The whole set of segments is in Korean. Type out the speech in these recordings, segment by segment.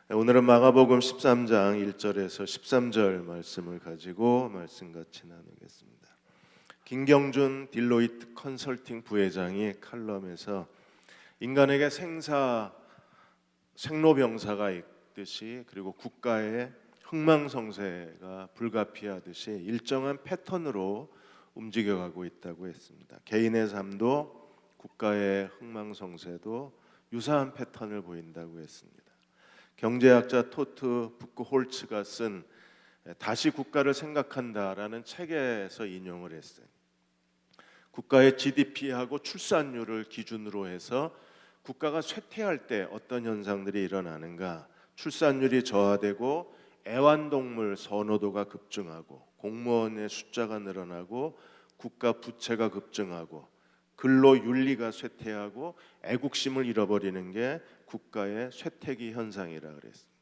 오늘은 마가복음 13장 1절에서 13절 말씀을 가지고 말씀 같이 나누겠습니다. 김경준 딜로이트 컨설팅 부회장이 칼럼에서 인간에게 생로병사가 있듯이 그리고 국가의 흥망성쇠가 불가피하듯이 일정한 패턴으로 움직여가고 있다고 했습니다. 개인의 삶도 국가의 흥망성쇠도 유사한 패턴을 보인다고 했습니다. 경제학자 토트 부크홀츠가 쓴 다시 국가를 생각한다라는 책에서 인용을 했어요. 국가의 GDP하고 출산율을 기준으로 해서 국가가 쇠퇴할 때 어떤 현상들이 일어나는가? 출산율이 저하되고 애완동물 선호도가 급증하고 공무원의 숫자가 늘어나고 국가 부채가 급증하고 근로윤리가 쇠퇴하고 애국심을 잃어버리는 게 국가의 쇠퇴기 현상이라 그랬습니다.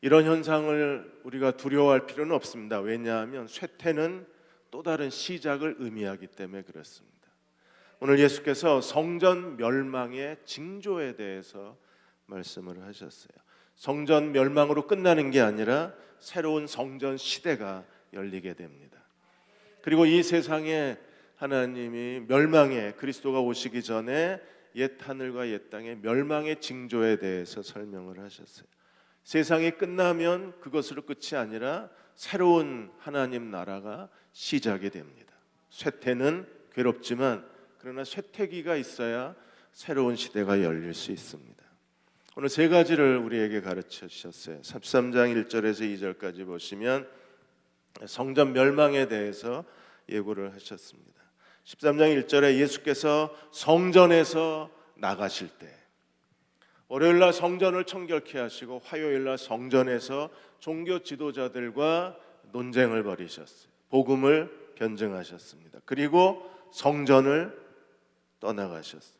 이런 현상을 우리가 두려워할 필요는 없습니다. 왜냐하면 쇠퇴는 또 다른 시작을 의미하기 때문에 그렇습니다. 오늘 예수께서 성전 멸망의 징조에 대해서 말씀을 하셨어요. 성전 멸망으로 끝나는 게 아니라 새로운 성전 시대가 열리게 됩니다. 그리고 이 세상에 하나님이 멸망에 그리스도가 오시기 전에 옛 하늘과 옛 땅의 멸망의 징조에 대해서 설명을 하셨어요. 세상이 끝나면 그것으로 끝이 아니라 새로운 하나님 나라가 시작이 됩니다. 쇠퇴는 괴롭지만 그러나 쇠퇴기가 있어야 새로운 시대가 열릴 수 있습니다. 오늘 세 가지를 우리에게 가르쳐 주셨어요. 13장 1절에서 2절까지 보시면 성전 멸망에 대해서 예고를 하셨습니다. 13장 1절에 예수께서 성전에서 나가실 때 월요일날 성전을 청결케 하시고 화요일날 성전에서 종교 지도자들과 논쟁을 벌이셨어요. 복음을 변증하셨습니다. 그리고 성전을 떠나가셨습니다.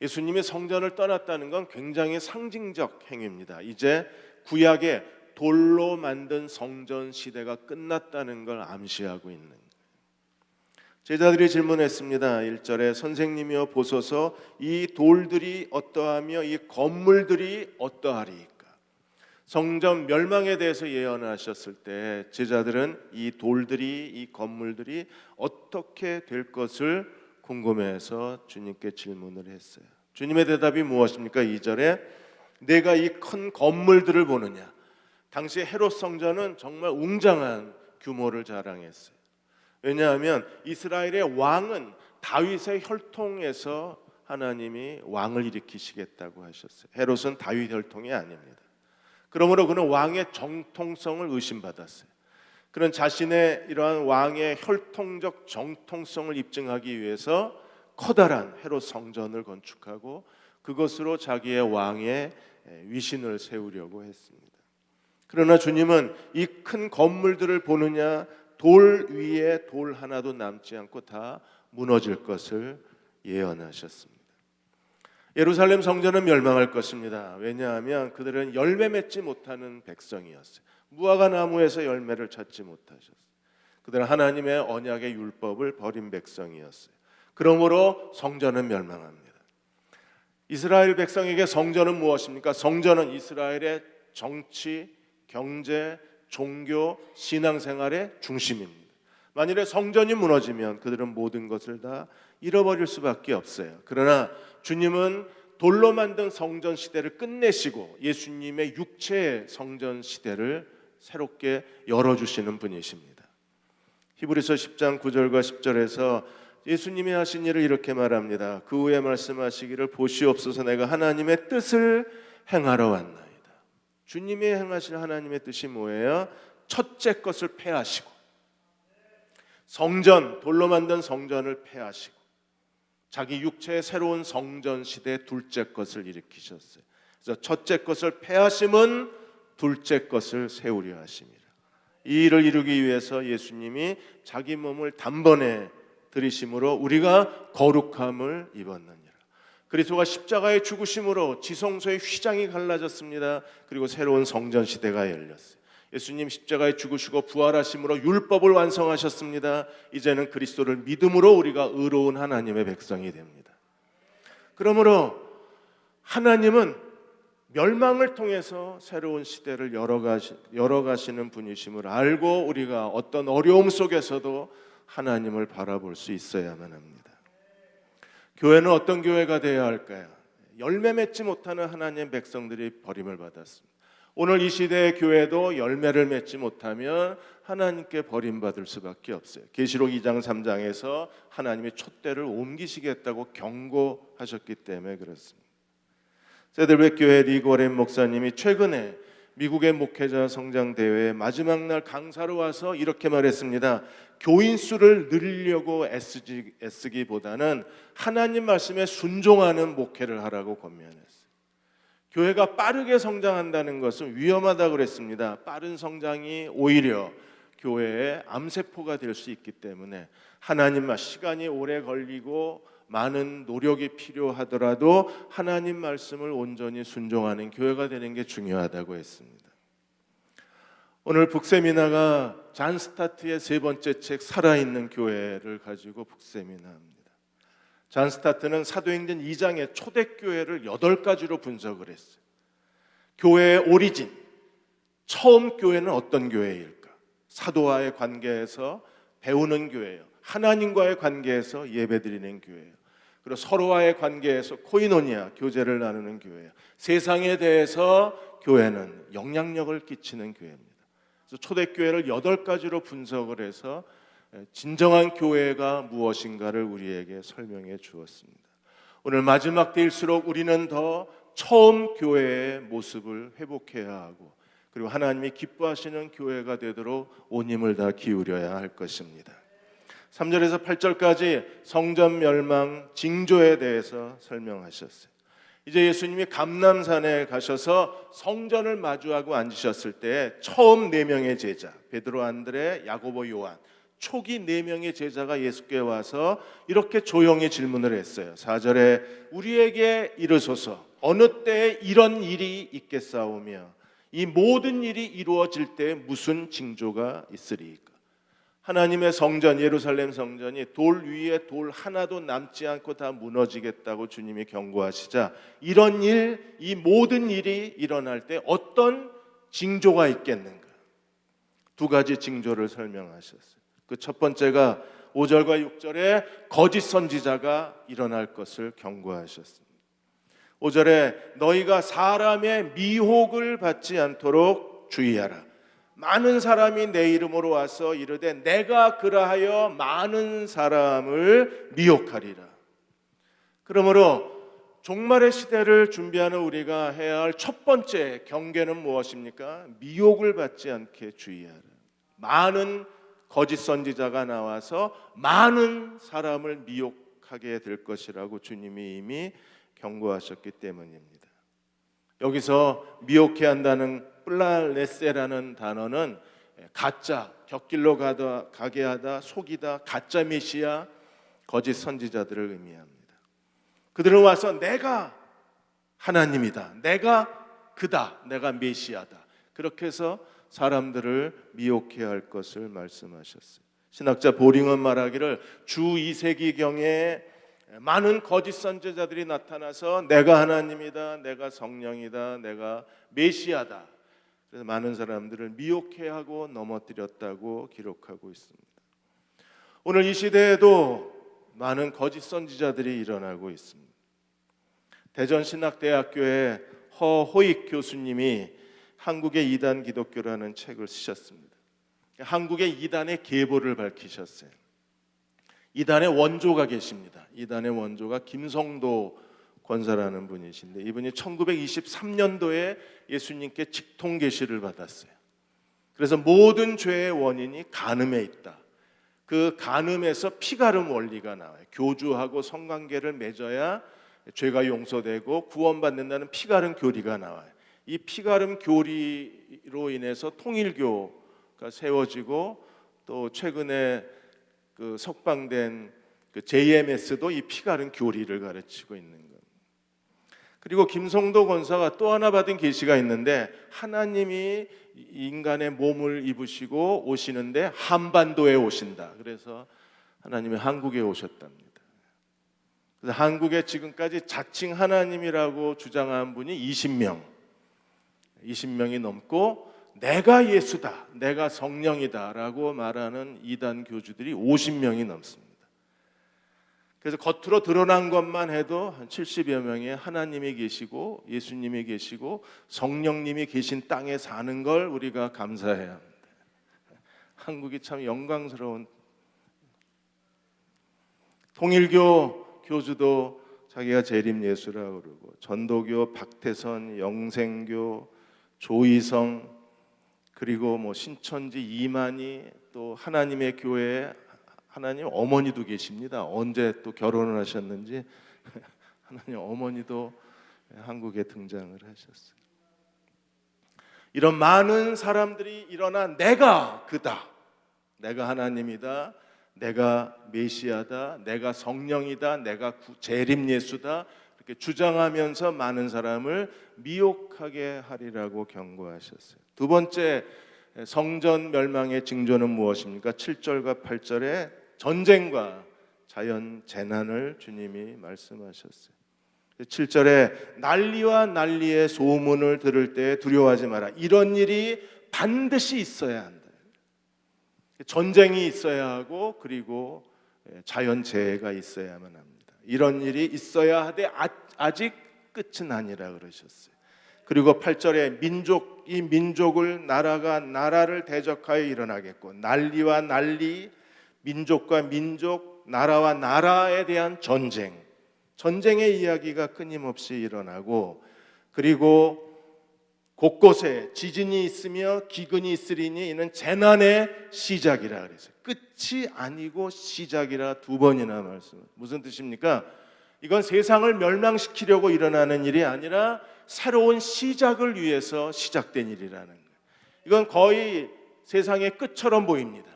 예수님이 성전을 떠났다는 건 굉장히 상징적 행위입니다. 이제 구약의 돌로 만든 성전 시대가 끝났다는 걸 암시하고 있는 거예요. 제자들이 질문했습니다. 1절에 선생님이여 보소서 이 돌들이 어떠하며 이 건물들이 어떠하리이까? 성전 멸망에 대해서 예언하셨을 때 제자들은 이 돌들이 이 건물들이 어떻게 될 것을 궁금해서 주님께 질문을 했어요. 주님의 대답이 무엇입니까? 2절에 내가 이 큰 건물들을 보느냐? 당시 헤롯 성전은 정말 웅장한 규모를 자랑했어요. 왜냐하면 이스라엘의 왕은 다윗의 혈통에서 하나님이 왕을 일으키시겠다고 하셨어요. 헤롯은 다윗 혈통이 아닙니다. 그러므로 그는 왕의 정통성을 의심받았어요. 그는 자신의 이러한 왕의 혈통적 정통성을 입증하기 위해서 커다란 헤롯 성전을 건축하고 그것으로 자기의 왕의 위신을 세우려고 했습니다. 그러나 주님은 이 큰 건물들을 보느냐 돌 위에 돌 하나도 남지 않고 다 무너질 것을 예언하셨습니다. 예루살렘 성전은 멸망할 것입니다. 왜냐하면 그들은 열매 맺지 못하는 백성이었어요. 무화과 나무에서 열매를 찾지 못하셨어요. 그들은 하나님의 언약의 율법을 버린 백성이었어요. 그러므로 성전은 멸망합니다. 이스라엘 백성에게 성전은 무엇입니까? 성전은 이스라엘의 정치, 경제, 종교, 신앙생활의 중심입니다. 만일에 성전이 무너지면 그들은 모든 것을 다 잃어버릴 수밖에 없어요. 그러나 주님은 돌로 만든 성전 시대를 끝내시고 예수님의 육체의 성전 시대를 새롭게 열어주시는 분이십니다. 히브리서 10장 9절과 10절에서 예수님이 하신 일을 이렇게 말합니다. 그 후에 말씀하시기를 보시옵소서 내가 하나님의 뜻을 행하러 왔나이다. 주님이 행하실 하나님의 뜻이 뭐예요? 첫째 것을 폐하시고 성전, 돌로 만든 성전을 폐하시고 자기 육체의 새로운 성전 시대 둘째 것을 일으키셨어요. 그래서 첫째 것을 폐하심은 둘째 것을 세우려 하심이라. 이 일을 이루기 위해서 예수님이 자기 몸을 단번에 들이심으로 우리가 거룩함을 입었느니라. 그리스도가 십자가의 죽으심으로 지성소의 휘장이 갈라졌습니다. 그리고 새로운 성전 시대가 열렸어요. 예수님 십자가에 죽으시고 부활하심으로 율법을 완성하셨습니다. 이제는 그리스도를 믿음으로 우리가 의로운 하나님의 백성이 됩니다. 그러므로 하나님은 멸망을 통해서 새로운 시대를 열어가시는 분이심을 알고 우리가 어떤 어려움 속에서도 하나님을 바라볼 수 있어야만 합니다. 교회는 어떤 교회가 되어야 할까요? 열매 맺지 못하는 하나님의 백성들이 버림을 받았습니다. 오늘 이 시대의 교회도 열매를 맺지 못하면 하나님께 버림받을 수밖에 없어요. 계시록 2장 3장에서 하나님이 촛대를 옮기시겠다고 경고하셨기 때문에 그렇습니다. 세들백 교회 리고렌 목사님이 최근에 미국의 목회자 성장 대회의 마지막 날 강사로 와서 이렇게 말했습니다. 교인 수를 늘리려고 애쓰기보다는 하나님 말씀에 순종하는 목회를 하라고 권면했어요. 교회가 빠르게 성장한다는 것은 위험하다고 그랬습니다. 빠른 성장이 오히려 교회의 암세포가 될 수 있기 때문에 하나님만 시간이 오래 걸리고 많은 노력이 필요하더라도 하나님 말씀을 온전히 순종하는 교회가 되는 게 중요하다고 했습니다. 오늘 북세미나가 잔 스타트의 세 번째 책 살아있는 교회를 가지고 북세미나합니다. 잔 스타트는 사도행전 2장의 초대교회를 8가지로 분석을 했어요. 교회의 오리진, 처음 교회는 어떤 교회일까? 사도와의 관계에서 배우는 교회예요. 하나님과의 관계에서 예배드리는 교회예요. 그리고 서로와의 관계에서 코이노니아, 교제를 나누는 교회예요. 세상에 대해서 교회는 영향력을 끼치는 교회입니다. 그래서 초대교회를 8가지로 분석을 해서 진정한 교회가 무엇인가를 우리에게 설명해 주었습니다. 오늘 마지막 때일수록 우리는 더 처음 교회의 모습을 회복해야 하고 그리고 하나님이 기뻐하시는 교회가 되도록 온 힘을 다 기울여야 할 것입니다. 3절에서 8절까지 성전 멸망 징조에 대해서 설명하셨어요. 이제 예수님이 감람산에 가셔서 성전을 마주하고 앉으셨을 때 처음 4명의 제자 베드로, 안드레, 야고보, 요한 초기 4명의 제자가 예수께 와서 이렇게 조용히 질문을 했어요. 4절에 우리에게 이르소서 어느 때에 이런 일이 있겠사오며 이 모든 일이 이루어질 때 무슨 징조가 있으리이까? 하나님의 성전 예루살렘 성전이 돌 위에 돌 하나도 남지 않고 다 무너지겠다고 주님이 경고하시자 이런 일, 이 모든 일이 일어날 때 어떤 징조가 있겠는가? 2가지 징조를 설명하셨어요. 그 첫 번째가 5절과 6절에 거짓 선지자가 일어날 것을 경고하셨습니다. 5절에 너희가 사람의 미혹을 받지 않도록 주의하라. 많은 사람이 내 이름으로 와서 이르되 내가 그라하여 많은 사람을 미혹하리라. 그러므로 종말의 시대를 준비하는 우리가 해야 할 첫 번째 경계는 무엇입니까? 미혹을 받지 않게 주의하라. 많은 거짓 선지자가 나와서 많은 사람을 미혹하게 될 것이라고 주님이 이미 경고하셨기 때문입니다. 여기서 미혹해 한다는 플랄레세라는 단어는 가짜, 곁길로 가게 하다, 속이다, 가짜 메시아, 거짓 선지자들을 의미합니다. 그들은 와서 내가 하나님이다, 내가 그다, 내가 메시아다. 그렇게 해서 사람들을 미혹해야 할 것을 말씀하셨어요. 신학자 보링은 말하기를 주 2세기경에 많은 거짓 선지자들이 나타나서 내가 하나님이다, 내가 성령이다, 내가 메시아다. 그래서 많은 사람들을 미혹해하고 넘어뜨렸다고 기록하고 있습니다. 오늘 이 시대에도 많은 거짓 선지자들이 일어나고 있습니다. 대전신학대학교의 허호익 교수님이 한국의 이단 기독교라는 책을 쓰셨습니다. 한국의 이단의 계보를 밝히셨어요. 이단의 원조가 계십니다. 이단의 원조가 김성도 권사라는 분이신데 이분이 1923년도에 예수님께 직통 계시를 받았어요. 그래서 모든 죄의 원인이 간음에 있다. 그 간음에서 피가름 원리가 나와요. 교주하고 성관계를 맺어야 죄가 용서되고 구원받는다는 피가름 교리가 나와요. 이 피가름 교리로 인해서 통일교가 세워지고 또 최근에 그 석방된 그 JMS도 이 피가름 교리를 가르치고 있는 겁니다. 그리고 김성도 권사가 또 하나 받은 계시가 있는데 하나님이 인간의 몸을 입으시고 오시는데 한반도에 오신다. 그래서 하나님이 한국에 오셨답니다. 그래서 한국에 지금까지 자칭 하나님이라고 주장한 분이 20명 20명이 넘고 내가 예수다, 내가 성령이다라고 말하는 이단 교주들이 50명이 넘습니다. 그래서 겉으로 드러난 것만 해도 한 70여 명의 하나님이 계시고 예수님이 계시고 성령님이 계신 땅에 사는 걸 우리가 감사해야 합니다. 한국이 참 영광스러운, 통일교 교주도 자기가 재림예수라고 그러고, 전도교 박태선, 영생교, 조이성, 그리고 뭐 신천지 이만희, 또 하나님의 교회에 하나님 어머니도 계십니다. 언제 또 결혼을 하셨는지 하나님 어머니도 한국에 등장을 하셨어요. 이런 많은 사람들이 일어나 내가 그다, 내가 하나님이다, 내가 메시아다, 내가 성령이다, 내가 재림 예수다, 이렇게 주장하면서 많은 사람을 미혹하게 하리라고 경고하셨어요. 두 번째 성전 멸망의 징조는 무엇입니까? 7절과 8절에 전쟁과 자연 재난을 주님이 말씀하셨어요. 7절에 난리와 난리의 소문을 들을 때 두려워하지 마라. 이런 일이 반드시 있어야 한다. 전쟁이 있어야 하고, 그리고 자연재해가 있어야만 합니다. 이런 일이 있어야 하되 아직 끝은 아니라 그러셨어요. 그리고 8절에 민족이 민족을, 나라가 나라를 대적하여 일어나겠고, 난리와 난리, 민족과 민족, 나라와 나라에 대한 전쟁, 전쟁의 이야기가 끊임없이 일어나고, 그리고 곳곳에 지진이 있으며 기근이 있으리니 이는 재난의 시작이라 그랬어요. 끝이 아니고 시작이라 두 번이나 말씀. 무슨 뜻입니까? 이건 세상을 멸망시키려고 일어나는 일이 아니라 새로운 시작을 위해서 시작된 일이라는 거예요. 이건 거의 세상의 끝처럼 보입니다.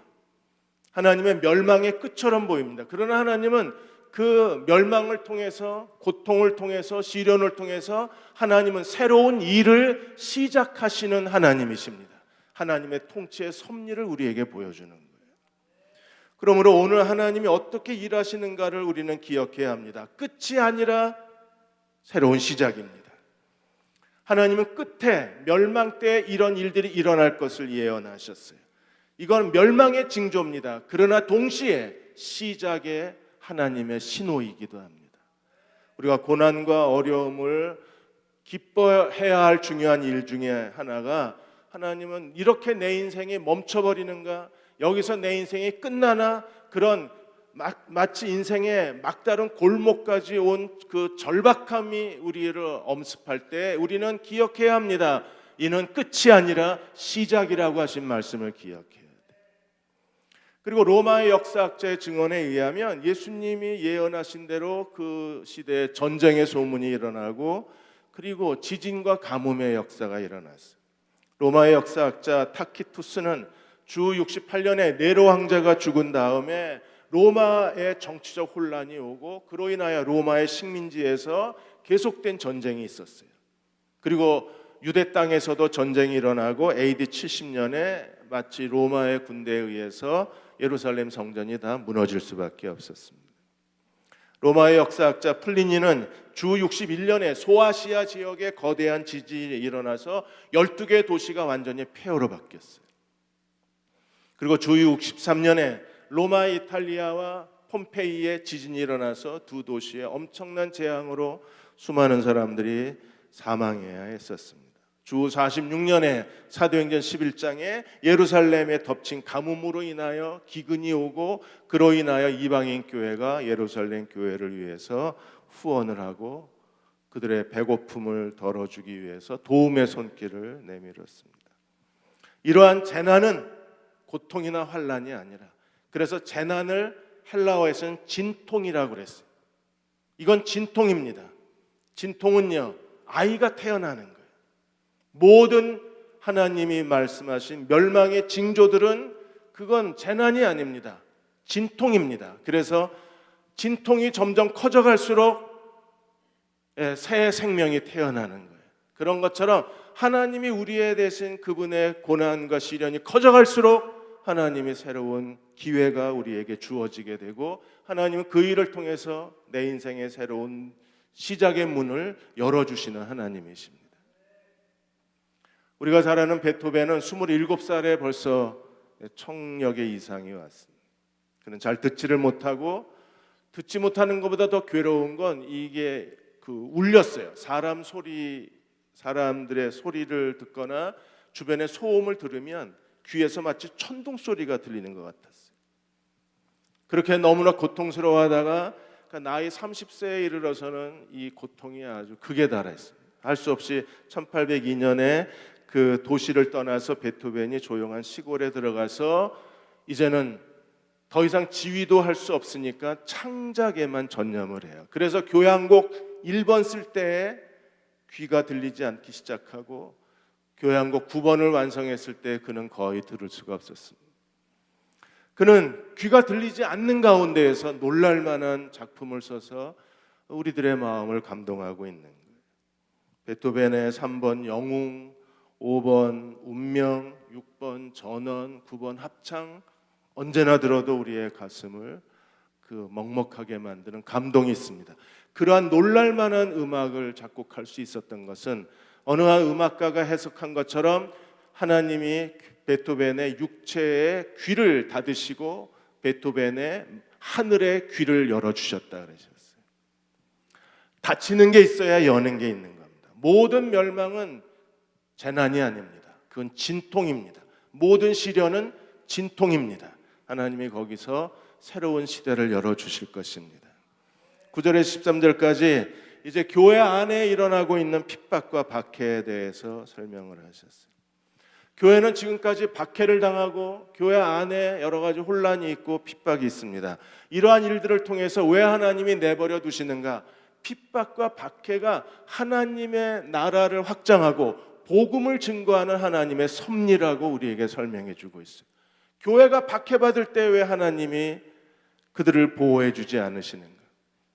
하나님의 멸망의 끝처럼 보입니다. 그러나 하나님은 그 멸망을 통해서, 고통을 통해서, 시련을 통해서 하나님은 새로운 일을 시작하시는 하나님이십니다. 하나님의 통치의 섭리를 우리에게 보여주는 거예요. 그러므로 오늘 하나님이 어떻게 일하시는가를 우리는 기억해야 합니다. 끝이 아니라 새로운 시작입니다. 하나님은 끝에, 멸망 때 이런 일들이 일어날 것을 예언하셨어요. 이건 멸망의 징조입니다. 그러나 동시에 시작의 하나님의 신호이기도 합니다. 우리가 고난과 어려움을 기뻐해야 할 중요한 일 중에 하나가, 하나님은 이렇게 내 인생이 멈춰버리는가, 여기서 내 인생이 끝나나, 그런 마치 인생의 막다른 골목까지 온 그 절박함이 우리를 엄습할 때 우리는 기억해야 합니다. 이는 끝이 아니라 시작이라고 하신 말씀을 기억해야 돼요. 그리고 로마의 역사학자의 증언에 의하면 예수님이 예언하신 대로 그 시대에 전쟁의 소문이 일어나고, 그리고 지진과 가뭄의 역사가 일어났어요. 로마의 역사학자 타키투스는 주 68년에 네로 황제가 죽은 다음에 로마의 정치적 혼란이 오고, 그로 인하여 로마의 식민지에서 계속된 전쟁이 있었어요. 그리고 유대 땅에서도 전쟁이 일어나고, AD 70년에 마치 로마의 군대에 의해서 예루살렘 성전이 다 무너질 수밖에 없었습니다. 로마의 역사학자 플리니는 주 61년에 소아시아 지역에 거대한 지진이 일어나서 12개 도시가 완전히 폐허로 바뀌었어요. 그리고 주 63년에 로마 이탈리아와 폼페이에 지진이 일어나서 두 도시에 엄청난 재앙으로 수많은 사람들이 사망해야 했었습니다. 주 46년에 사도행전 11장에 예루살렘에 덮친 가뭄으로 인하여 기근이 오고, 그로 인하여 이방인 교회가 예루살렘 교회를 위해서 후원을 하고 그들의 배고픔을 덜어주기 위해서 도움의 손길을 내밀었습니다. 이러한 재난은 고통이나 환난이 아니라, 그래서 재난을 헬라어에서는 진통이라고 그랬어요. 이건 진통입니다. 진통은요, 아이가 태어나는 거예요. 모든 하나님이 말씀하신 멸망의 징조들은 그건 재난이 아닙니다. 진통입니다. 그래서 진통이 점점 커져갈수록 새 생명이 태어나는 거예요. 그런 것처럼 하나님이 우리에 대신 그분의 고난과 시련이 커져갈수록 하나님의 새로운 기회가 우리에게 주어지게 되고, 하나님은 그 일을 통해서 내 인생의 새로운 시작의 문을 열어주시는 하나님이십니다. 우리가 잘 아는 베토벤은 27살에 벌써 청력의 이상이 왔습니다. 그는 잘 듣지를 못하고, 듣지 못하는 것보다 더 괴로운 건 이게 울렸어요. 사람들의 소리를 듣거나 주변의 소음을 들으면 귀에서 마치 천둥 소리가 들리는 것 같았어요. 그렇게 너무나 고통스러워하다가 나이 30세에 이르러서는 이 고통이 아주 극에 달했습니다. 할 수 없이 1802년에 그 도시를 떠나서 베토벤이 조용한 시골에 들어가서 이제는 더 이상 지휘도 할 수 없으니까 창작에만 전념을 해요. 그래서 교향곡 1번 쓸 때 귀가 들리지 않기 시작하고, 교향곡 9번을 완성했을 때 그는 거의 들을 수가 없었습니다. 그는 귀가 들리지 않는 가운데에서 놀랄만한 작품을 써서 우리들의 마음을 감동하고 있는 거예요. 베토벤의 3번 영웅, 5번 운명, 6번 전원, 9번 합창, 언제나 들어도 우리의 가슴을 먹먹하게 만드는 감동이 있습니다. 그러한 놀랄만한 음악을 작곡할 수 있었던 것은 어느 한 음악가가 해석한 것처럼 하나님이 베토벤의 육체의 귀를 닫으시고 베토벤의 하늘의 귀를 열어주셨다 그러셨어요. 닫히는 게 있어야 여는 게 있는 겁니다. 모든 멸망은 재난이 아닙니다. 그건 진통입니다. 모든 시련은 진통입니다. 하나님이 거기서 새로운 시대를 열어주실 것입니다. 9절에서 13절까지 이제 교회 안에 일어나고 있는 핍박과 박해에 대해서 설명을 하셨어요. 교회는 지금까지 박해를 당하고 교회 안에 여러 가지 혼란이 있고 핍박이 있습니다. 이러한 일들을 통해서 왜 하나님이 내버려 두시는가? 핍박과 박해가 하나님의 나라를 확장하고 복음을 증거하는 하나님의 섭리라고 우리에게 설명해 주고 있어요. 교회가 박해받을 때 왜 하나님이 그들을 보호해 주지 않으시는가?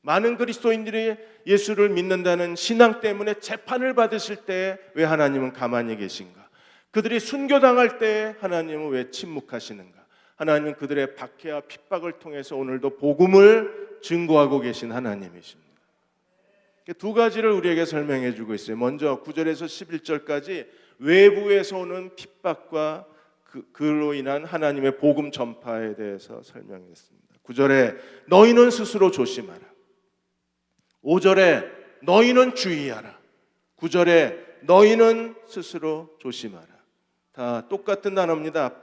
많은 그리스도인들이 예수를 믿는다는 신앙 때문에 재판을 받으실 때 왜 하나님은 가만히 계신가? 그들이 순교당할 때 하나님은 왜 침묵하시는가? 하나님은 그들의 박해와 핍박을 통해서 오늘도 복음을 증거하고 계신 하나님이십니다. 두 가지를 우리에게 설명해 주고 있어요. 먼저 9절에서 11절까지 외부에서 오는 핍박과 그로 인한 하나님의 복음 전파에 대해서 설명했습니다. 9절에 너희는 스스로 조심하라. 5절에 너희는 주의하라. 9절에 너희는 스스로 조심하라. 다 똑같은 단어입니다.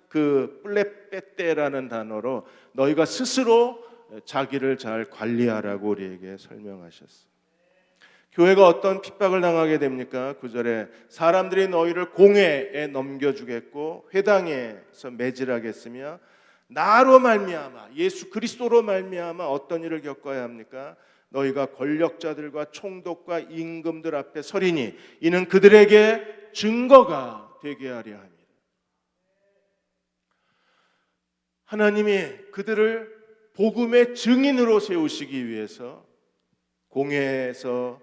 플레페테라는 단어로 너희가 스스로 자기를 잘 관리하라고 우리에게 설명하셨어요. 교회가 어떤 핍박을 당하게 됩니까? 9절에 사람들이 너희를 공회에 넘겨주겠고 회당에서 매질하겠으며 나로 말미암아 예수 그리스도로 말미암아 어떤 일을 겪어야 합니까? 너희가 권력자들과 총독과 임금들 앞에 서리니 이는 그들에게 증거가 되게 하려 함이라. 하나님이 그들을 복음의 증인으로 세우시기 위해서 공회에서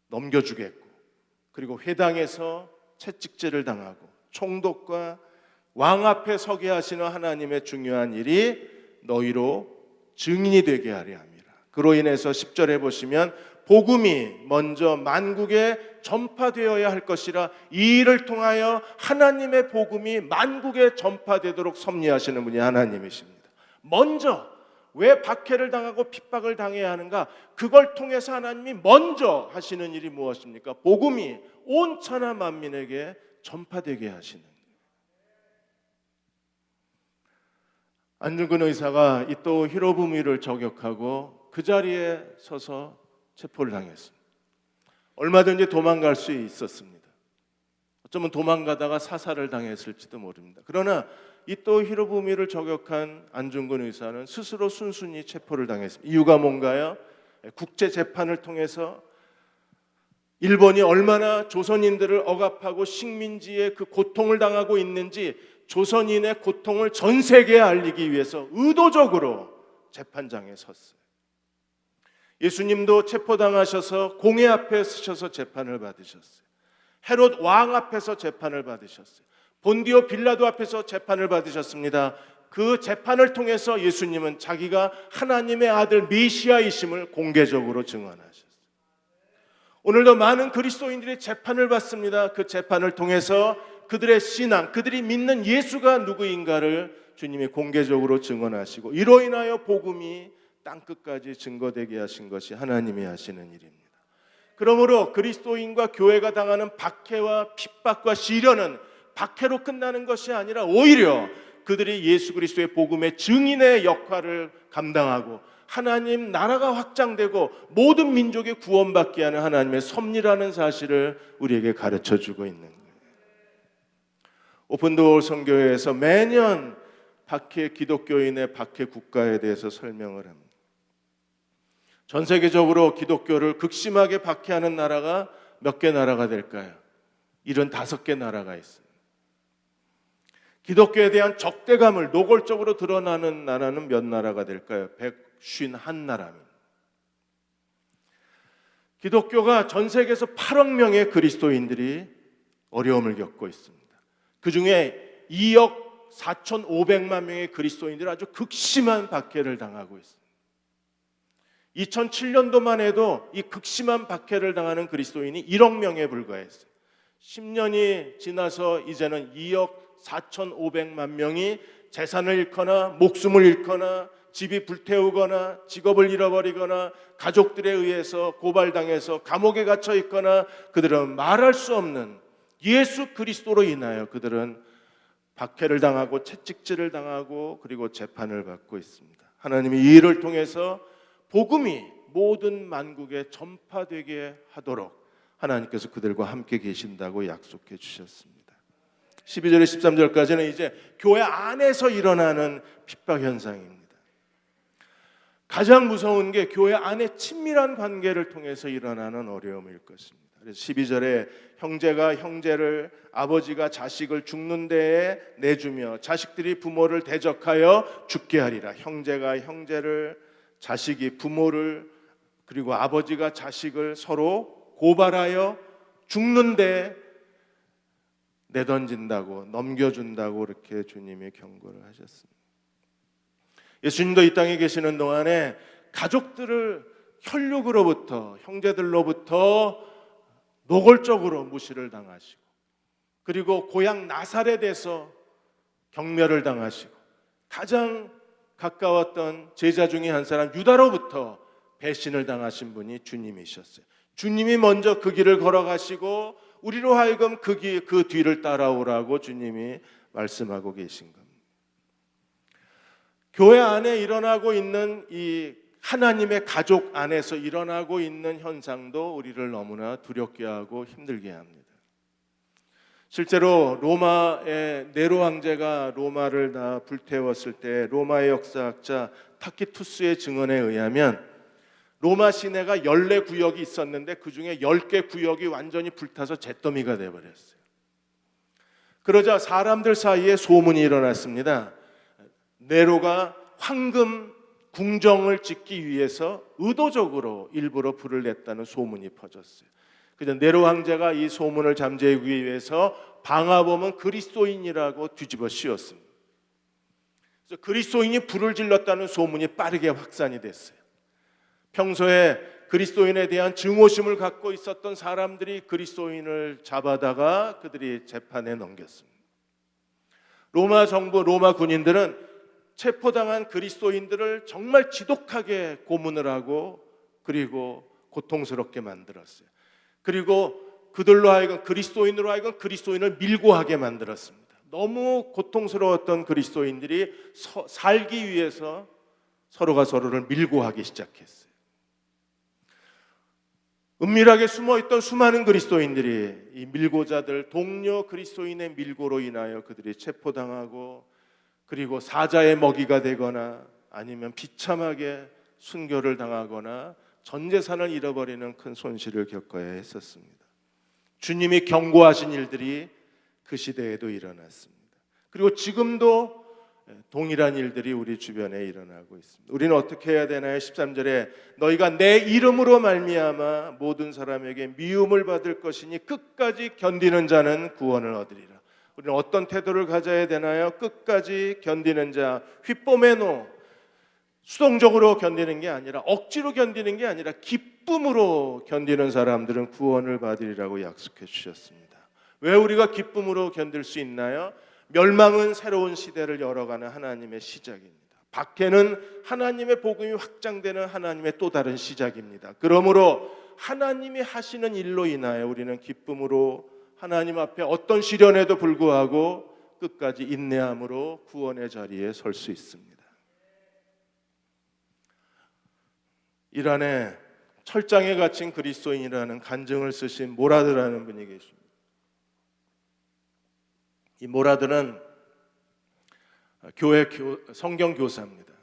넘겨주겠고, 그리고 회당에서 채찍질을 당하고 총독과 왕 앞에 서게 하시는 하나님의 중요한 일이 너희로 증인이 되게 하려 함이라. 그로 인해서 10절에 보시면 복음이 먼저 만국에 전파되어야 할 것이라 이 일을 통하여 하나님의 복음이 만국에 전파되도록 섭리하시는 분이 하나님이십니다. 먼저 왜 박해를 당하고 핍박을 당해야 하는가? 그걸 통해서 하나님이 먼저 하시는 일이 무엇입니까? 복음이 온 천하 만민에게 전파되게 하시는. 안중근 의사가 이또 히로부미를 저격하고 그 자리에 서서 체포를 당했습니다. 얼마든지 도망갈 수 있었습니다. 어쩌면 도망가다가 사살을 당했을지도 모릅니다. 그러나 이또 히로부미를 저격한 안중근 의사는 스스로 순순히 체포를 당했습니다. 이유가 뭔가요? 국제 재판을 통해서 일본이 얼마나 조선인들을 억압하고 식민지의 그 고통을 당하고 있는지 조선인의 고통을 전 세계에 알리기 위해서 의도적으로 재판장에 섰어요. 예수님도 체포당하셔서 공회 앞에 서셔서 재판을 받으셨어요. 헤롯 왕 앞에서 재판을 받으셨어요. 본디오 빌라도 앞에서 재판을 받으셨습니다. 그 재판을 통해서 예수님은 자기가 하나님의 아들 메시아이심을 공개적으로 증언하셨어요. 오늘도 많은 그리스도인들이 재판을 받습니다. 그 재판을 통해서 그들의 신앙, 그들이 믿는 예수가 누구인가를 주님이 공개적으로 증언하시고 이로 인하여 복음이 땅끝까지 증거되게 하신 것이 하나님이 하시는 일입니다. 그러므로 그리스도인과 교회가 당하는 박해와 핍박과 시련은 박해로 끝나는 것이 아니라 오히려 그들이 예수 그리스도의 복음의 증인의 역할을 감당하고 하나님 나라가 확장되고 모든 민족이 구원받게 하는 하나님의 섭리라는 사실을 우리에게 가르쳐주고 있는 거예요. 오픈도어 선교회에서 매년 박해 기독교인의 박해 국가에 대해서 설명을 합니다. 전 세계적으로 기독교를 극심하게 박해하는 나라가 몇 개 나라가 될까요? 75개 나라가 있어요. 기독교에 대한 적대감을 노골적으로 드러나는 나라는 몇 나라가 될까요? 151나라입니다. 기독교가 전 세계에서 8억 명의 그리스도인들이 어려움을 겪고 있습니다. 그 중에 2억 4,500만 명의 그리스도인들이 아주 극심한 박해를 당하고 있습니다. 2007년도만 해도 이 극심한 박해를 당하는 그리스도인이 1억 명에 불과했어요. 10년이 지나서 이제는 2억 4,500만 명이 재산을 잃거나 목숨을 잃거나 집이 불태우거나 직업을 잃어버리거나 가족들에 의해서 고발당해서 감옥에 갇혀 있거나 그들은 말할 수 없는 예수 그리스도로 인하여 그들은 박해를 당하고 채찍질을 당하고 그리고 재판을 받고 있습니다. 하나님이 이 일을 통해서 복음이 모든 만국에 전파되게 하도록 하나님께서 그들과 함께 계신다고 약속해 주셨습니다. 12절에 13절까지는 이제 교회 안에서 일어나는 핍박 현상입니다. 가장 무서운 게 교회 안에 친밀한 관계를 통해서 일어나는 어려움일 것입니다. 그래서 12절에 형제가 형제를, 아버지가 자식을 죽는 데에 내주며 자식들이 부모를 대적하여 죽게 하리라. 형제가 형제를, 자식이 부모를, 그리고 아버지가 자식을 서로 고발하여 죽는데 내던진다고, 넘겨준다고 이렇게 주님이 경고를 하셨습니다. 예수님도 이 땅에 계시는 동안에 가족들을 혈육으로부터, 형제들로부터 노골적으로 무시를 당하시고, 그리고 고향 나사렛에서 경멸을 당하시고, 가장 가까웠던 제자 중에 한 사람 유다로부터 배신을 당하신 분이 주님이셨어요. 주님이 먼저 그 길을 걸어가시고 우리로 하여금 그 뒤를 따라오라고 주님이 말씀하고 계신 겁니다. 교회 안에 일어나고 있는 이 하나님의 가족 안에서 일어나고 있는 현상도 우리를 너무나 두렵게 하고 힘들게 합니다. 실제로 로마의 네로 황제가 로마를 다 불태웠을 때 로마의 역사학자 타키투스의 증언에 의하면 로마 시내가 14구역이 있었는데 그 중에 10개 구역이 완전히 불타서 잿더미가 되어버렸어요. 그러자 사람들 사이에 소문이 일어났습니다. 네로가 황금 궁정을 짓기 위해서 의도적으로 일부러 불을 냈다는 소문이 퍼졌어요. 그래서 네로 황제가 이 소문을 잠재우기 위해서 방화범은 그리스도인이라고 뒤집어 씌웠습니다. 그래서 그리스도인이 불을 질렀다는 소문이 빠르게 확산이 됐어요. 평소에 그리스도인에 대한 증오심을 갖고 있었던 사람들이 그리스도인을 잡아다가 그들이 재판에 넘겼습니다. 로마 정부, 로마 군인들은 체포당한 그리스도인들을 정말 지독하게 고문을 하고 그리고 고통스럽게 만들었어요. 그리고 그들로 하여금 그리스도인으로 하여금 그리스도인을 밀고 하게 만들었습니다. 너무 고통스러웠던 그리스도인들이 살기 위해서 서로가 서로를 밀고 하기 시작했어요. 은밀하게 숨어있던 수많은 그리스도인들이 이 밀고자들, 동료 그리스도인의 밀고로 인하여 그들이 체포당하고 그리고 사자의 먹이가 되거나 아니면 비참하게 순교를 당하거나 전 재산을 잃어버리는 큰 손실을 겪어야 했었습니다. 주님이 경고하신 일들이 그 시대에도 일어났습니다. 그리고 지금도 동일한 일들이 우리 주변에 일어나고 있습니다. 우리는 어떻게 해야 되나요? 13절에 너희가 내 이름으로 말미암아 모든 사람에게 미움을 받을 것이니 끝까지 견디는 자는 구원을 얻으리라. 우리는 어떤 태도를 가져야 되나요? 끝까지 견디는 자, 휘뽀메노, 수동적으로 견디는 게 아니라 억지로 견디는 게 아니라 기쁨으로 견디는 사람들은 구원을 받으리라고 약속해 주셨습니다. 왜 우리가 기쁨으로 견딜 수 있나요? 멸망은 새로운 시대를 열어가는 하나님의 시작입니다. 박해는 하나님의 복음이 확장되는 하나님의 또 다른 시작입니다. 그러므로 하나님이 하시는 일로 인하여 우리는 기쁨으로 하나님 앞에 어떤 시련에도 불구하고 끝까지 인내함으로 구원의 자리에 설 수 있습니다. 이란에 철장에 갇힌 그리스도인이라는 간증을 쓰신 모라드라는 분이 계십니다. 이 모라드는 교회 성경 교사입니다.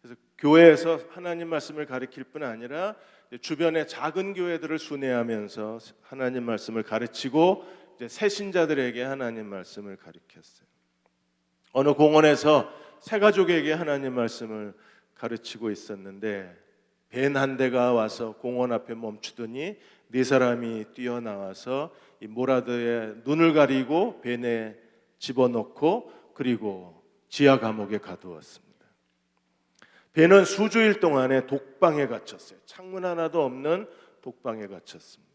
그래서 교회에서 하나님 말씀을 가르칠 뿐 아니라 주변의 작은 교회들을 순회하면서 하나님 말씀을 가르치고 이제 새신자들에게 하나님 말씀을 가르쳤어요. 어느 공원에서 새 가족에게 하나님 말씀을 가르치고 있었는데 벤 한 대가 와서 공원 앞에 멈추더니 네 사람이 뛰어나와서 이 모라드의 눈을 가리고 벤에 집어넣고 그리고 지하 감옥에 가두었습니다. 벤은 수주일 동안에 독방에 갇혔어요. 창문 하나도 없는 독방에 갇혔습니다.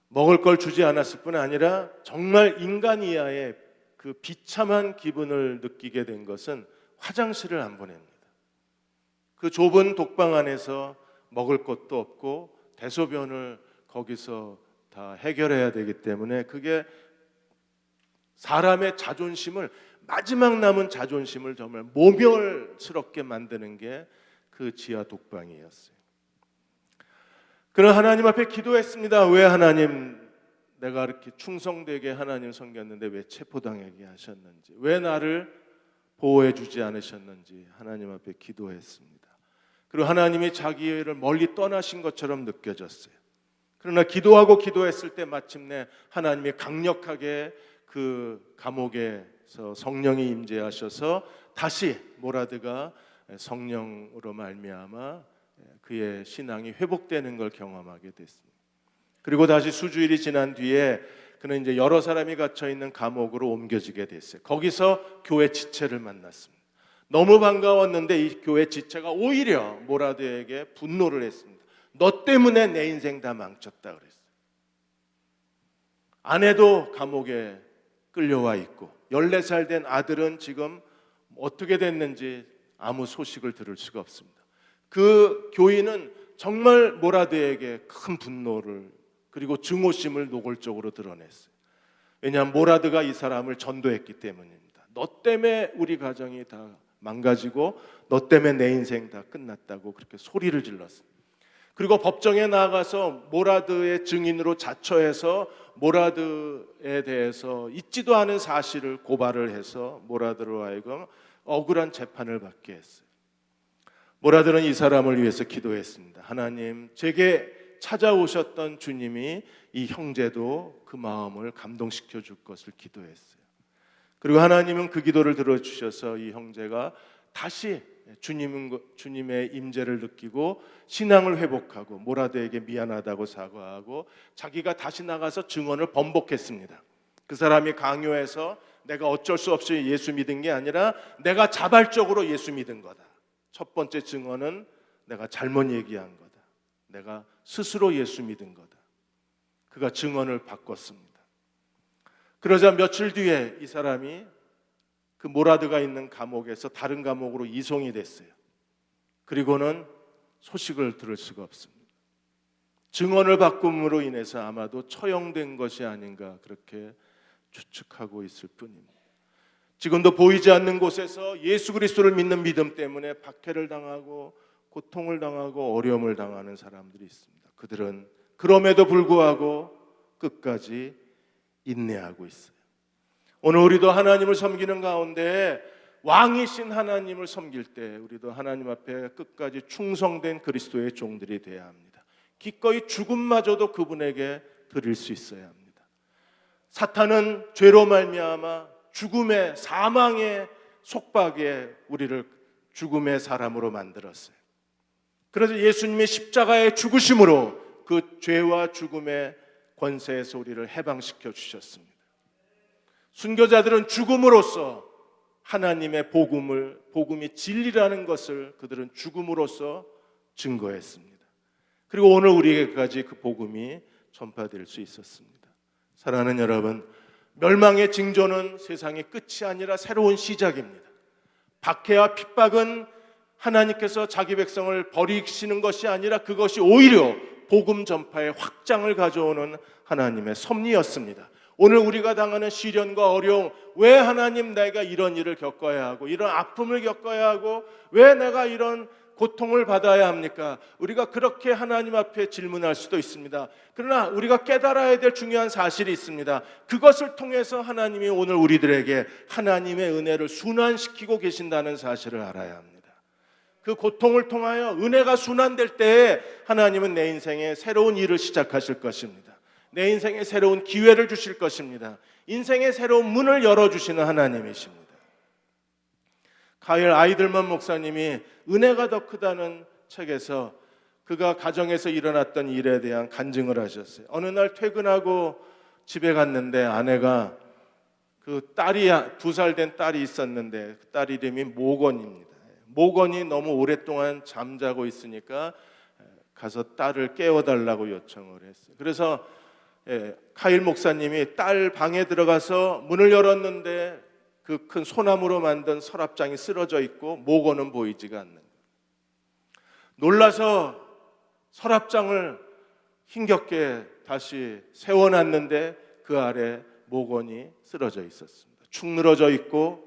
먹을 걸 주지 않았을 뿐 아니라 정말 인간 이하의 그 비참한 기분을 느끼게 된 것은 화장실을 안 보냅니다. 그 좁은 독방 안에서 먹을 것도 없고 대소변을 거기서 다 해결해야 되기 때문에 그게 사람의 자존심을 마지막 남은 자존심을 정말 모멸스럽게 만드는 게 그 지하 독방이었어요. 그러나 하나님 앞에 기도했습니다. 왜 하나님 내가 이렇게 충성되게 하나님 섬겼는데 왜 체포당하게 하셨는지, 왜 나를 보호해 주지 않으셨는지 하나님 앞에 기도했습니다. 그리고 하나님이 자기를 멀리 떠나신 것처럼 느껴졌어요. 그러나 기도하고 기도했을 때 마침내 하나님이 강력하게 그 감옥에서 성령이 임재하셔서 다시 모라드가 성령으로 말미암아 그의 신앙이 회복되는 걸 경험하게 됐습니다. 그리고 다시 수주일이 지난 뒤에 그는 이제 여러 사람이 갇혀 있는 감옥으로 옮겨지게 됐어요. 거기서 교회 지체를 만났습니다. 너무 반가웠는데 이 교회 지체가 오히려 모라드에게 분노를 했습니다. 너 때문에 내 인생 다 망쳤다 그랬어요. 아내도 감옥에 끌려와 있고 14살 된 아들은 지금 어떻게 됐는지 아무 소식을 들을 수가 없습니다. 그 교인은 정말 모라드에게 큰 분노를 그리고 증오심을 노골적으로 드러냈어요. 왜냐하면 모라드가 이 사람을 전도했기 때문입니다. 너 때문에 우리 가정이 다 망가지고 너 때문에 내 인생 다 끝났다고 그렇게 소리를 질렀습니다. 그리고 법정에 나가서 모라드의 증인으로 자처해서 모라드에 대해서 있지도 않은 사실을 고발을 해서 모라드로 하여금 억울한 재판을 받게 했어요. 모라드는 이 사람을 위해서 기도했습니다. 하나님, 제게 찾아오셨던 주님이 이 형제도 그 마음을 감동시켜 줄 것을 기도했어요. 그리고 하나님은 그 기도를 들어주셔서 이 형제가 다시 주님의 임재를 느끼고 신앙을 회복하고 모라드에게 미안하다고 사과하고 자기가 다시 나가서 증언을 번복했습니다. 그 사람이 강요해서 내가 어쩔 수 없이 예수 믿은 게 아니라 내가 자발적으로 예수 믿은 거다. 첫 번째 증언은 내가 잘못 얘기한 거다. 내가 스스로 예수 믿은 거다. 그가 증언을 바꿨습니다. 그러자 며칠 뒤에 이 사람이 그 모라드가 있는 감옥에서 다른 감옥으로 이송이 됐어요. 그리고는 소식을 들을 수가 없습니다. 증언을 바꿈으로 인해서 아마도 처형된 것이 아닌가 그렇게 추측하고 있을 뿐입니다. 지금도 보이지 않는 곳에서 예수 그리스도를 믿는 믿음 때문에 박해를 당하고 고통을 당하고 어려움을 당하는 사람들이 있습니다. 그들은 그럼에도 불구하고 끝까지 인내하고 있어요. 오늘 우리도 하나님을 섬기는 가운데 왕이신 하나님을 섬길 때 우리도 하나님 앞에 끝까지 충성된 그리스도의 종들이 되어야 합니다. 기꺼이 죽음마저도 그분에게 드릴 수 있어야 합니다. 사탄은 죄로 말미암아 죽음의 사망의 속박에 우리를 죽음의 사람으로 만들었어요. 그래서 예수님의 십자가의 죽으심으로 그 죄와 죽음의 권세에서 우리를 해방시켜 주셨습니다. 순교자들은 죽음으로써 하나님의 복음이 진리라는 것을 그들은 죽음으로써 증거했습니다. 그리고 오늘 우리에게까지 그 복음이 전파될 수 있었습니다. 사랑하는 여러분, 멸망의 징조는 세상의 끝이 아니라 새로운 시작입니다. 박해와 핍박은 하나님께서 자기 백성을 버리시는 것이 아니라 그것이 오히려 복음 전파의 확장을 가져오는 하나님의 섭리였습니다. 오늘 우리가 당하는 시련과 어려움, 왜 하나님 내가 이런 일을 겪어야 하고 이런 아픔을 겪어야 하고 왜 내가 이런 고통을 받아야 합니까? 우리가 그렇게 하나님 앞에 질문할 수도 있습니다. 그러나 우리가 깨달아야 될 중요한 사실이 있습니다. 그것을 통해서 하나님이 오늘 우리들에게 하나님의 은혜를 순환시키고 계신다는 사실을 알아야 합니다. 그 고통을 통하여 은혜가 순환될 때에 하나님은 내 인생에 새로운 일을 시작하실 것입니다. 내 인생에 새로운 기회를 주실 것입니다. 인생의 새로운 문을 열어주시는 하나님이십니다. 가일 아이들만 목사님이 은혜가 더 크다는 책에서 그가 가정에서 일어났던 일에 대한 간증을 하셨어요. 어느 날 퇴근하고 집에 갔는데 아내가 그 딸이 2살 된 딸이 있었는데 그 딸 이름이 모건입니다. 모건이 너무 오랫동안 잠자고 있으니까 가서 딸을 깨워달라고 요청을 했어요. 그래서 카일 목사님이 딸 방에 들어가서 문을 열었는데 그 큰 소나무로 만든 서랍장이 쓰러져 있고 모건은 보이지가 않는 거예요. 놀라서 서랍장을 힘겹게 다시 세워놨는데 그 아래 모건이 쓰러져 있었습니다. 축 늘어져 있고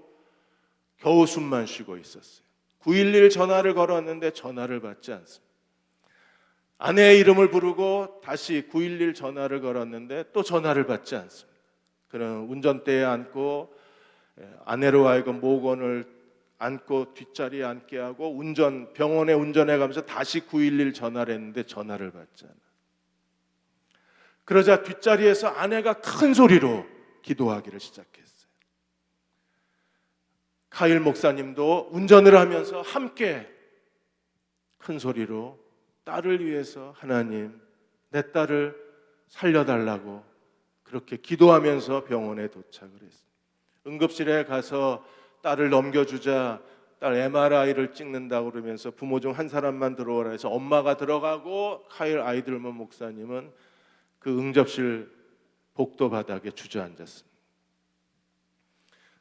겨우 숨만 쉬고 있었어요. 911 전화를 걸었는데 전화를 받지 않습니다. 아내의 이름을 부르고 다시 911 전화를 걸었는데 또 전화를 받지 않습니다. 그는 운전대에 앉고 아내로 하여금 모건을 안고 뒷자리에 앉게 하고 병원에 운전해 가면서 다시 911 전화를 했는데 전화를 받지 않아요. 그러자 뒷자리에서 아내가 큰 소리로 기도하기를 시작했어요. 카일 목사님도 운전을 하면서 함께 큰 소리로 딸을 위해서 하나님 내 딸을 살려달라고 그렇게 기도하면서 병원에 도착을 했어요. 응급실에 가서 딸을 넘겨주자 딸 MRI를 찍는다고 그러면서 부모 중 한 사람만 들어오라 해서 엄마가 들어가고 카일 아이들만 목사님은 그 응접실 복도 바닥에 주저앉았습니다.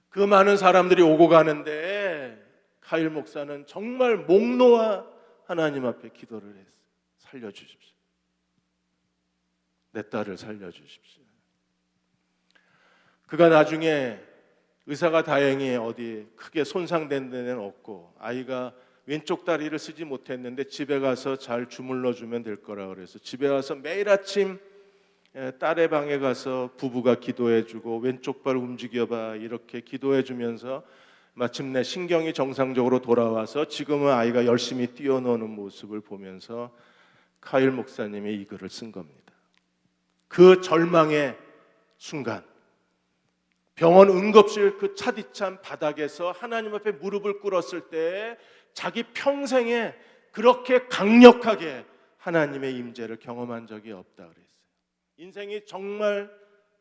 그 많은 사람들이 오고 가는데 카일 목사는 정말 목 놓아 하나님 앞에 기도를 했어요. 살려주십시오. 내 딸을 살려주십시오. 그가 나중에 의사가 다행히 어디 크게 손상된 데는 없고 아이가 왼쪽 다리를 쓰지 못했는데 집에 가서 잘 주물러 주면 될 거라 그래서 집에 와서 매일 아침 딸의 방에 가서 부부가 기도해 주고 왼쪽 발 움직여봐 이렇게 기도해 주면서 마침내 신경이 정상적으로 돌아와서 지금은 아이가 열심히 뛰어노는 모습을 보면서 카일 목사님이 이 글을 쓴 겁니다. 그 절망의 순간 병원 응급실 그 차디찬 바닥에서 하나님 앞에 무릎을 꿇었을 때 자기 평생에 그렇게 강력하게 하나님의 임재를 경험한 적이 없다 그랬어요. 인생이 정말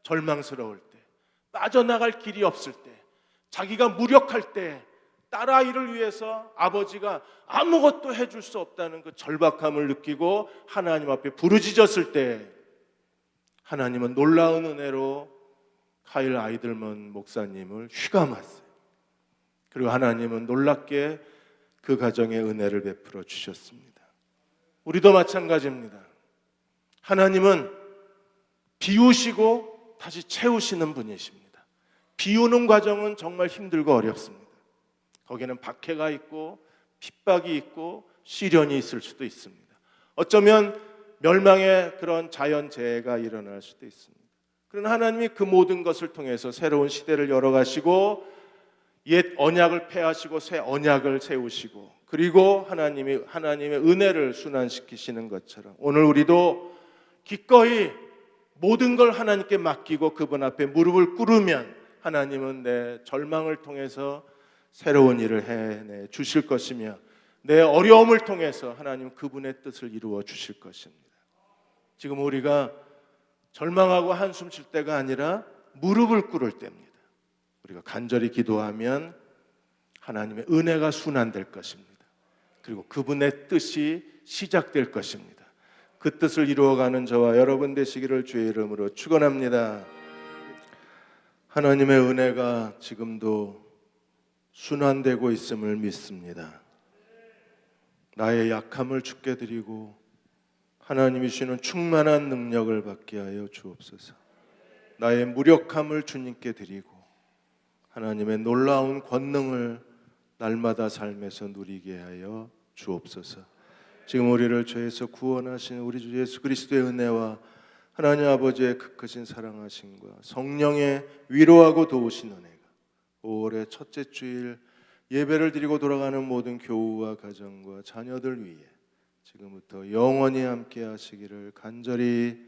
절망스러울 때, 빠져나갈 길이 없을 때, 자기가 무력할 때 딸아이를 위해서 아버지가 아무것도 해줄 수 없다는 그 절박함을 느끼고 하나님 앞에 부르짖었을 때 하나님은 놀라운 은혜로 카일 아이들먼 목사님을 휘감았어요. 그리고 하나님은 놀랍게 그 가정에 은혜를 베풀어 주셨습니다. 우리도 마찬가지입니다. 하나님은 비우시고 다시 채우시는 분이십니다. 비우는 과정은 정말 힘들고 어렵습니다. 거기에는 박해가 있고 핍박이 있고 시련이 있을 수도 있습니다. 어쩌면 멸망의 그런 자연재해가 일어날 수도 있습니다. 그러나 하나님이 그 모든 것을 통해서 새로운 시대를 열어가시고 옛 언약을 폐하시고 새 언약을 세우시고 그리고 하나님의 은혜를 순환시키시는 것처럼 오늘 우리도 기꺼이 모든 걸 하나님께 맡기고 그분 앞에 무릎을 꿇으면 하나님은 내 절망을 통해서 새로운 일을 해내 주실 것이며 내 어려움을 통해서 하나님 그분의 뜻을 이루어 주실 것입니다. 지금 우리가 절망하고 한숨 쉴 때가 아니라 무릎을 꿇을 때입니다. 우리가 간절히 기도하면 하나님의 은혜가 순환될 것입니다. 그리고 그분의 뜻이 시작될 것입니다. 그 뜻을 이루어가는 저와 여러분 되시기를 주의 이름으로 축원합니다. 하나님의 은혜가 지금도 순환되고 있음을 믿습니다. 나의 약함을 주께 드리고 하나님이 주시는 충만한 능력을 받게 하여 주옵소서. 나의 무력함을 주님께 드리고 하나님의 놀라운 권능을 날마다 삶에서 누리게 하여 주옵소서. 지금 우리를 죄에서 구원하신 우리 주 예수 그리스도의 은혜와 하나님 아버지의 그 크신 사랑하심과 성령의 위로하고 도우신 은혜가 올해 첫째 주일 예배를 드리고 돌아가는 모든 교우와 가정과 자녀들 위해 지금부터 영원히 함께 하시기를 간절히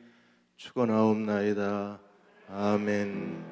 축원하옵나이다. 아멘.